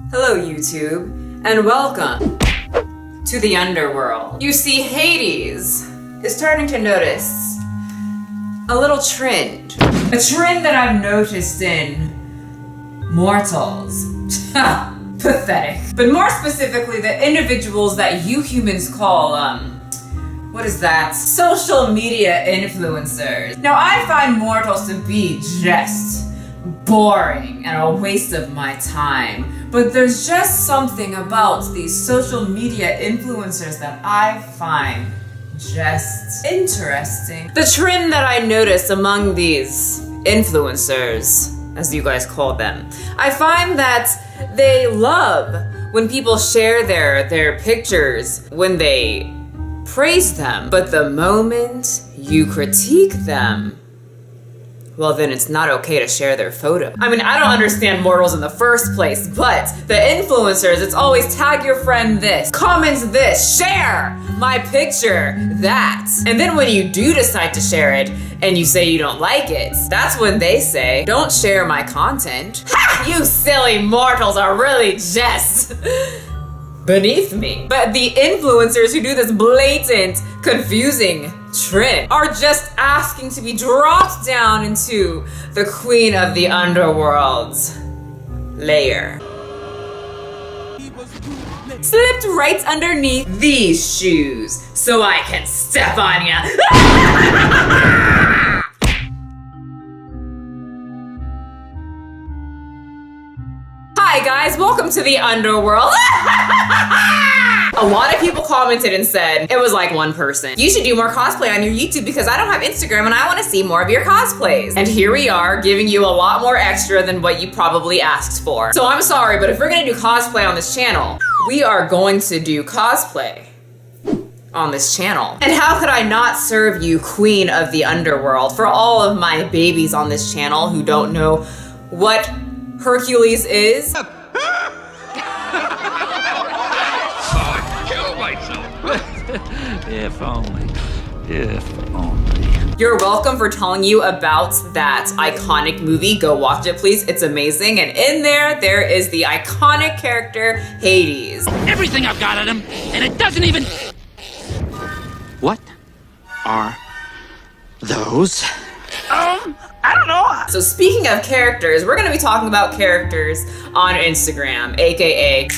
Hello YouTube, and welcome to the underworld. You see, Hades is starting to notice a little trend. A trend that I've noticed in mortals. Pathetic. But more specifically, the individuals that you humans call, what is that? Social media influencers. Now, I find mortals to be just boring and a waste of my time. But there's just something about these social media influencers that I find just interesting. The trend that I notice among these influencers, as you guys call them, I find that they love when people share their pictures, when they praise them. But the moment you critique them, well, then it's not okay to share their photo. I mean, I don't understand mortals in the first place, but the influencers, it's always tag your friend this, comments this, share my picture that. And then when you do decide to share it and you say you don't like it, that's when they say, don't share my content. Ha! You silly mortals are really just beneath me. But the influencers who do this blatant, confusing trend are just asking to be dropped down into the queen of the underworld's lair. Slipped right underneath these shoes so I can step on ya. Hi guys, welcome to the underworld. A lot of people commented and said, it was like one person, you should do more cosplay on your YouTube because I don't have Instagram and I want to see more of your cosplays. And here we are giving you a lot more extra than what you probably asked for. So I'm sorry, but if we're gonna do cosplay on this channel, we are going to do cosplay on this channel. And how could I not serve you queen of the underworld? For all of my babies on this channel who don't know what Hercules is, If only. If only. you're welcome for telling you about that iconic movie. Go watch it, please. It's amazing. And in there is the iconic character, Hades. Everything I've got at him, and it doesn't even... What are those? I don't know. So speaking of characters, we're gonna be talking about characters on Instagram, AKA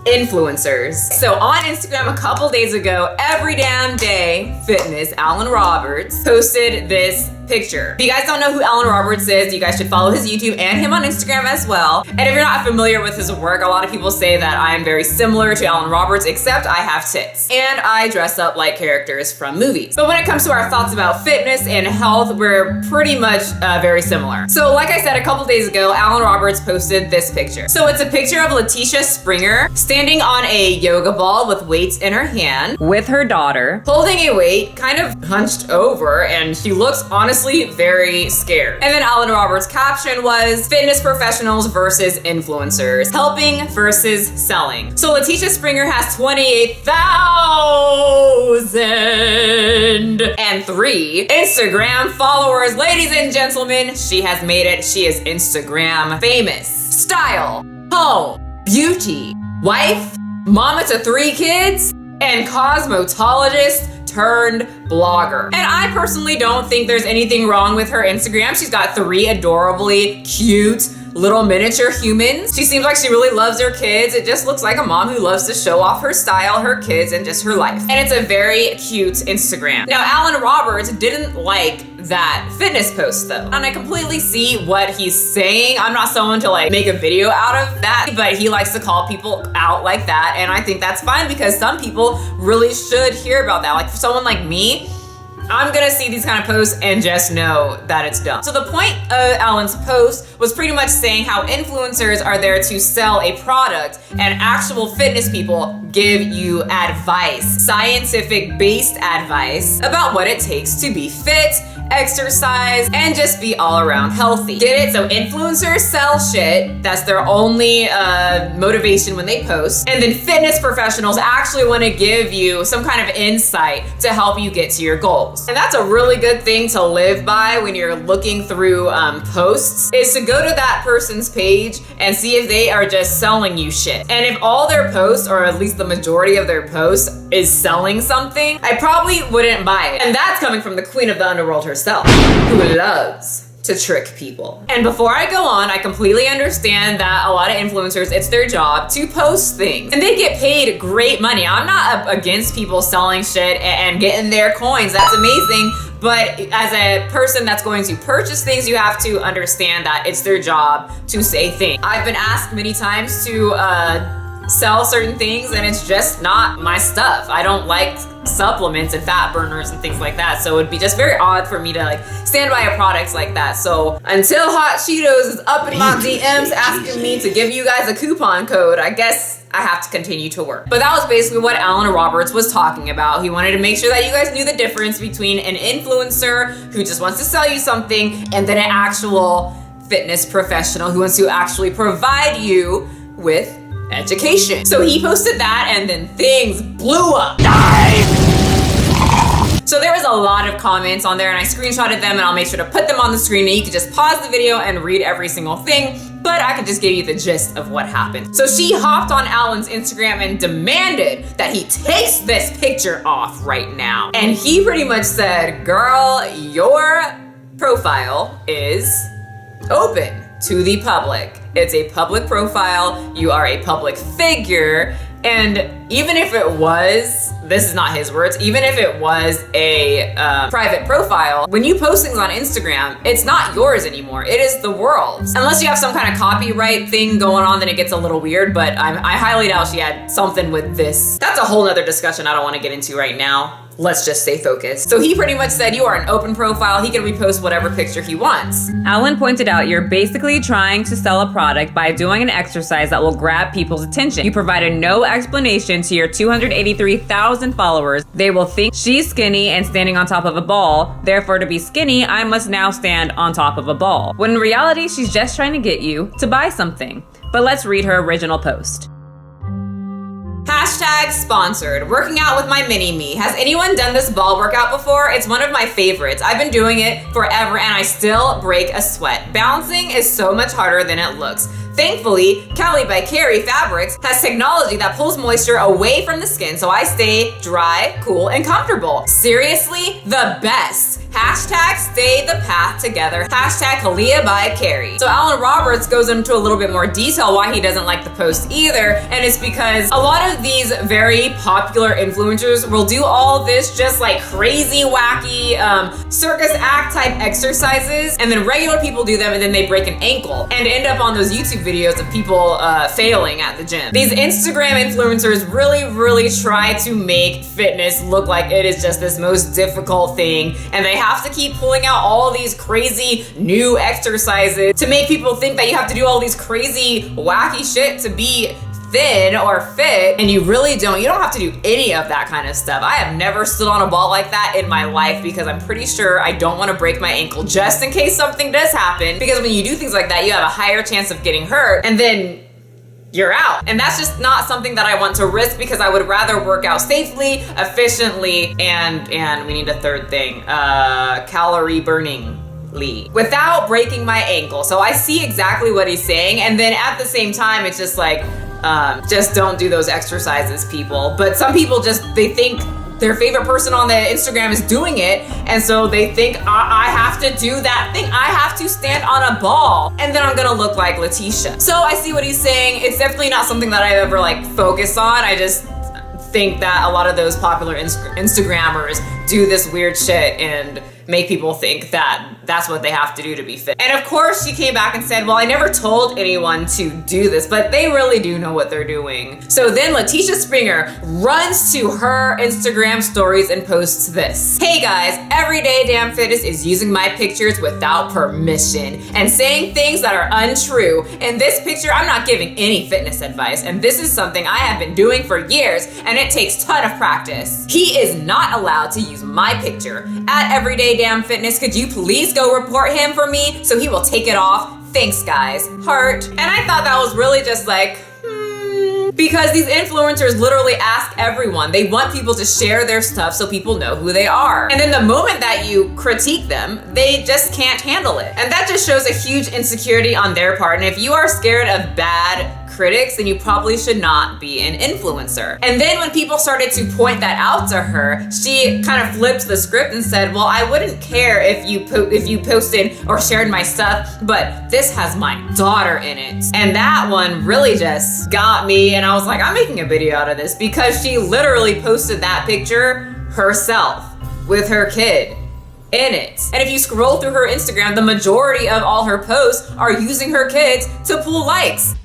influencers. So on Instagram a couple days ago, Every Damn Day Fitness, Allan Roberts, posted this picture. If you guys don't know who Allan Roberts is, you guys should follow his YouTube and him on Instagram as well. And if you're not familiar with his work, a lot of people say that I am very similar to Allan Roberts, except I have tits. And I dress up like characters from movies. But when it comes to our thoughts about fitness and health, we're pretty much very similar. So like I said, a couple days ago, Allan Roberts posted this picture. So it's a picture of Letitia Springer standing on a yoga ball with weights in her hand with her daughter, holding a weight, kind of hunched over, and she looks honestly very scared. And then Allan Roberts' caption was, fitness professionals versus influencers, helping versus selling. So Letitia Springer has 28,003 Instagram followers. Ladies and gentlemen, she has made it. She is Instagram famous. Style, home, beauty, wife, mama to 3 kids, and cosmetologist turned blogger. And I personally don't think there's anything wrong with her Instagram. She's got 3 adorably cute little miniature humans. She seems like she really loves her kids. It just looks like a mom who loves to show off her style, her kids, and just her life. And it's a very cute Instagram. Now, Allan Roberts didn't like that fitness post though. And I completely see what he's saying. I'm not someone to like make a video out of that, but he likes to call people out like that. And I think that's fine because some people really should hear about that. Like for someone like me, I'm gonna see these kind of posts and just know that it's dumb. So the point of Allan's post was pretty much saying how influencers are there to sell a product and actual fitness people give you advice, scientific based advice about what it takes to be fit exercise, and just be all around healthy. Get it? So influencers sell shit. That's their only motivation when they post. And then fitness professionals actually want to give you some kind of insight to help you get to your goals. And that's a really good thing to live by when you're looking through posts, is to go to that person's page and see if they are just selling you shit. And if all their posts, or at least the majority of their posts, is selling something, I probably wouldn't buy it. And that's coming from the queen of the underworld herself, who loves to trick people. And before I go on, I completely understand that a lot of influencers, it's their job to post things and they get paid great money. I'm not against people selling shit and getting their coins. That's amazing. But as a person that's going to purchase things, you have to understand that it's their job to say things. I've been asked many times to sell certain things, and it's just not my stuff. I don't like supplements and fat burners and things like that, so it'd be just very odd for me to like stand by a product like that. So until Hot Cheetos is up in my DMs asking me to give you guys a coupon code, I guess I have to continue to work. But that was basically what Allan Roberts was talking about. He wanted to make sure that you guys knew the difference between an influencer who just wants to sell you something and then an actual fitness professional who wants to actually provide you with education. So he posted that and then things blew up. So there was a lot of comments on there and I screenshotted them and I'll make sure to put them on the screen and you can just pause the video and read every single thing, but I can just give you the gist of what happened. So she hopped on Allan's Instagram and demanded that he takes this picture off right now. And he pretty much said, girl, your profile is open to the public. It's a public profile, you are a public figure, and even if it was, this is not his words, even if it was a private profile, when you post things on Instagram, it's not yours anymore, it is the world's. Unless you have some kind of copyright thing going on, then it gets a little weird, but I highly doubt she had something with this. That's a whole nother discussion I don't want to get into right now. Let's just stay focused. So he pretty much said you are an open profile, he can repost whatever picture he wants. Allan pointed out you're basically trying to sell a product by doing an exercise that will grab people's attention. You provided no explanation to your 283,000 followers. They will think she's skinny and standing on top of a ball, therefore to be skinny, I must now stand on top of a ball. When in reality, she's just trying to get you to buy something. But let's read her original post. Hashtag sponsored, working out with my mini-me. Has anyone done this ball workout before? It's one of my favorites. I've been doing it forever and I still break a sweat. Bouncing is so much harder than it looks. Thankfully, Cali by Carrie Fabrics has technology that pulls moisture away from the skin so I stay dry, cool, and comfortable. Seriously, the best. Hashtag stay the path together. Hashtag Kalia by Carrie. So Allan Roberts goes into a little bit more detail why he doesn't like the post either, and it's because a lot of these very popular influencers will do all this just like crazy, wacky, circus act type exercises, and then regular people do them and then they break an ankle and end up on those YouTube videos of people failing at the gym. These Instagram influencers really try to make fitness look like it is just this most difficult thing, and they have to keep pulling out all these crazy new exercises to make people think that you have to do all these crazy wacky shit to be thin or fit, and you really don't. You don't have to do any of that kind of stuff. I have never stood on a ball like that in my life because I'm pretty sure I don't want to break my ankle just in case something does happen, because when you do things like that, you have a higher chance of getting hurt and then you're out. And that's just not something that I want to risk, because I would rather work out safely, efficiently, and we need a third thing, calorie burning without breaking my ankle. So I see exactly what he's saying, and then at the same time it's just like, just don't do those exercises, people. But some people they think their favorite person on the Instagram is doing it, and so they think I have to do that thing. I have to stand on a ball and then I'm gonna look like Letitia. So I see what he's saying. It's definitely not something that I ever like focus on. I just think that a lot of those popular Instagrammers do this weird shit and make people think that that's what they have to do to be fit. And of course she came back and said, well, I never told anyone to do this, but they really do know what they're doing. So then Letitia Springer runs to her Instagram stories and posts this. Hey guys, Everyday Damn Fitness is using my pictures without permission and saying things that are untrue. In this picture, I'm not giving any fitness advice, and this is something I have been doing for years, and it takes a ton of practice. He is not allowed to use my picture at Everyday Damn Fitness. Could you please go report him for me so he will take it off? Thanks, guys. Heart. And I thought that was really just like, because these influencers literally ask everyone. They want people to share their stuff so people know who they are. And then the moment that you critique them, they just can't handle it. And that just shows a huge insecurity on their part. And if you are scared of bad critics, then you probably should not be an influencer. And then when people started to point that out to her, she kind of flipped the script and said, well, I wouldn't care if you posted or shared my stuff, but this has my daughter in it. And that one really just got me, and I was like, I'm making a video out of this, because she literally posted that picture herself with her kid in it. And if you scroll through her Instagram, the majority of all her posts are using her kids to pull likes.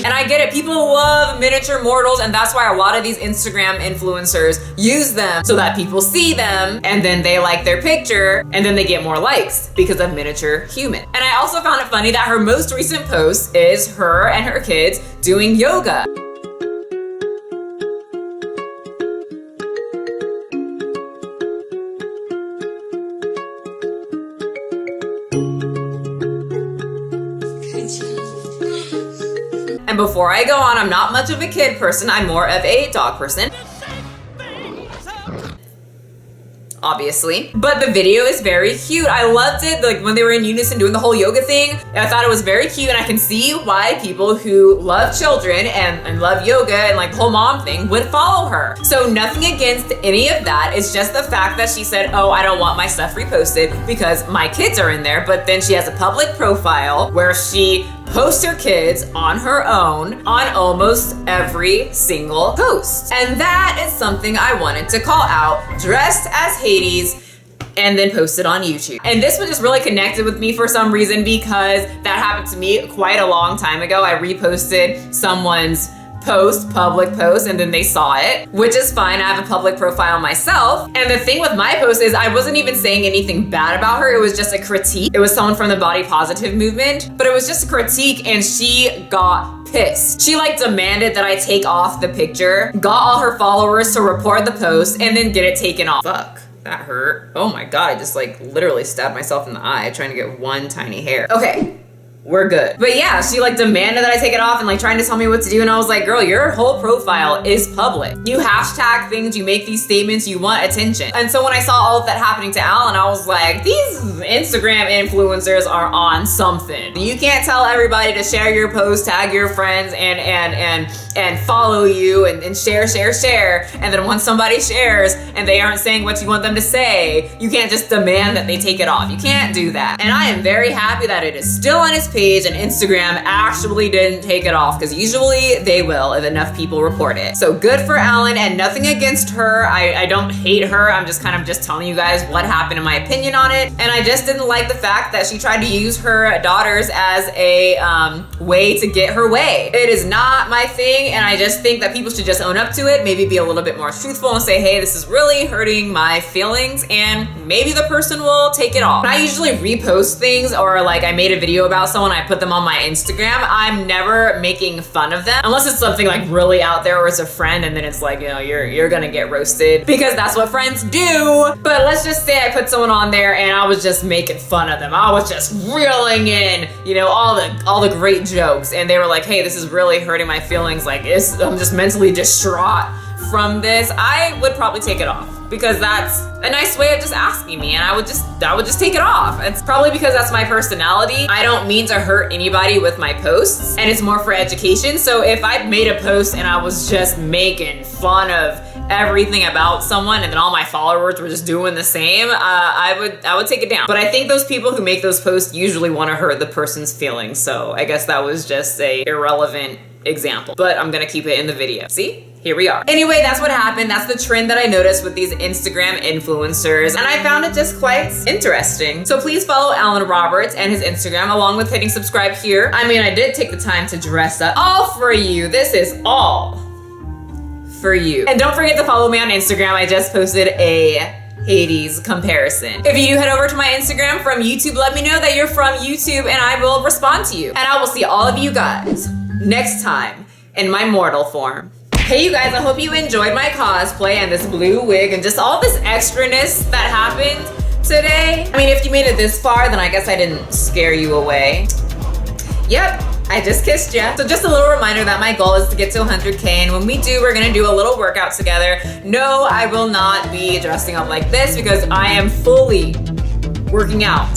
And I get it, people love miniature mortals, and that's why a lot of these Instagram influencers use them so that people see them, and then they like their picture, and then they get more likes because of miniature human. And I also found it funny that her most recent post is her and her kids doing yoga. And before I go on, I'm not much of a kid person, I'm more of a dog person. Obviously. But the video is very cute. I loved it, like when they were in unison doing the whole yoga thing. I thought it was very cute, and I can see why people who love children and love yoga and like the whole mom thing would follow her. So nothing against any of that. It's just the fact that she said, oh, I don't want my stuff reposted because my kids are in there. But then she has a public profile where she posts her kids on her own on almost every single post. And that is something I wanted to call out, dressed as Hades, and then posted on YouTube. And this one just really connected with me for some reason, because that happened to me quite a long time ago. I reposted someone's public post, and then they saw it, which is fine. I have a public profile myself. And the thing with my post is I wasn't even saying anything bad about her. It was just a critique. It was someone from the body positive movement, but it was just a critique, and she got pissed. She like demanded that I take off the picture, got all her followers to report the post, and then get it taken off. Fuck. That hurt. Oh my God, I just like literally stabbed myself in the eye trying to get one tiny hair. Okay. We're good. But yeah, she like demanded that I take it off and like trying to tell me what to do. And I was like, girl, your whole profile is public. You hashtag things, you make these statements, you want attention. And so when I saw all of that happening to Allan, I was like, these Instagram influencers are on something. You can't tell everybody to share your post, tag your friends, and follow you and share. And then once somebody shares and they aren't saying what you want them to say, you can't just demand that they take it off. You can't do that. And I am very happy that it is still on his page, and Instagram actually didn't take it off, because usually they will if enough people report it. So good for Allan, and nothing against her. I don't hate her. I'm just kind of just telling you guys what happened in my opinion on it. And I just didn't like the fact that she tried to use her daughters as a way to get her way. It is not my thing, and I just think that people should just own up to it, maybe be a little bit more truthful and say, hey, this is really hurting my feelings, and maybe the person will take it off. I usually repost things, or like I made a video about someone, I put them on my Instagram. I'm never making fun of them unless it's something like really out there, or it's a friend, and then it's like, you know, you're gonna get roasted, because that's what friends do. But let's just say I put someone on there and I was just making fun of them. I was just reeling in, you know, all the great jokes, and they were like, hey, this is really hurting my feelings, like I'm just mentally distraught from this. I would probably take it off, because that's a nice way of just asking me, and I would just take it off. It's probably because that's my personality. I don't mean to hurt anybody with my posts, and it's more for education. So if I made a post and I was just making fun of everything about someone and then all my followers were just doing the same, I would take it down. But I think those people who make those posts usually want to hurt the person's feelings, so I guess that was just a irrelevant example. But I'm gonna keep it in the video. See? Here we are. Anyway, that's what happened. That's the trend that I noticed with these Instagram influencers, and I found it just quite interesting. So please follow Allan Roberts and his Instagram, along with hitting subscribe here. I mean, I did take the time to dress up all for you. This is all for you. And don't forget to follow me on Instagram. I just posted a Hades comparison. If you do head over to my Instagram from YouTube, let me know that you're from YouTube and I will respond to you. And I will see all of you guys next time in my mortal form. Hey you guys, I hope you enjoyed my cosplay and this blue wig and just all this extraness that happened today. I mean, if you made it this far, then I guess I didn't scare you away. Yep, I just kissed ya. So just a little reminder that my goal is to get to 100K, and when we do, we're gonna do a little workout together. No, I will not be dressing up like this because I am fully working out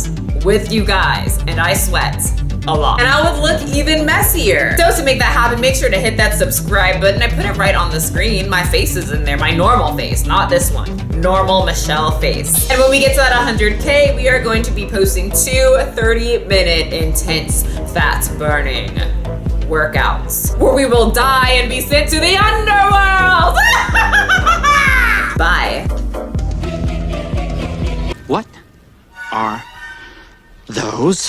with you guys and I sweat a lot. And I would look even messier. So to make that happen, make sure to hit that subscribe button. I put it right on the screen. My face is in there, my normal face, not this one. Normal Michelle face. And when we get to that 100K, we are going to be posting 2 30-minute intense fat burning workouts where we will die and be sent to the underworld. Bye. What are those?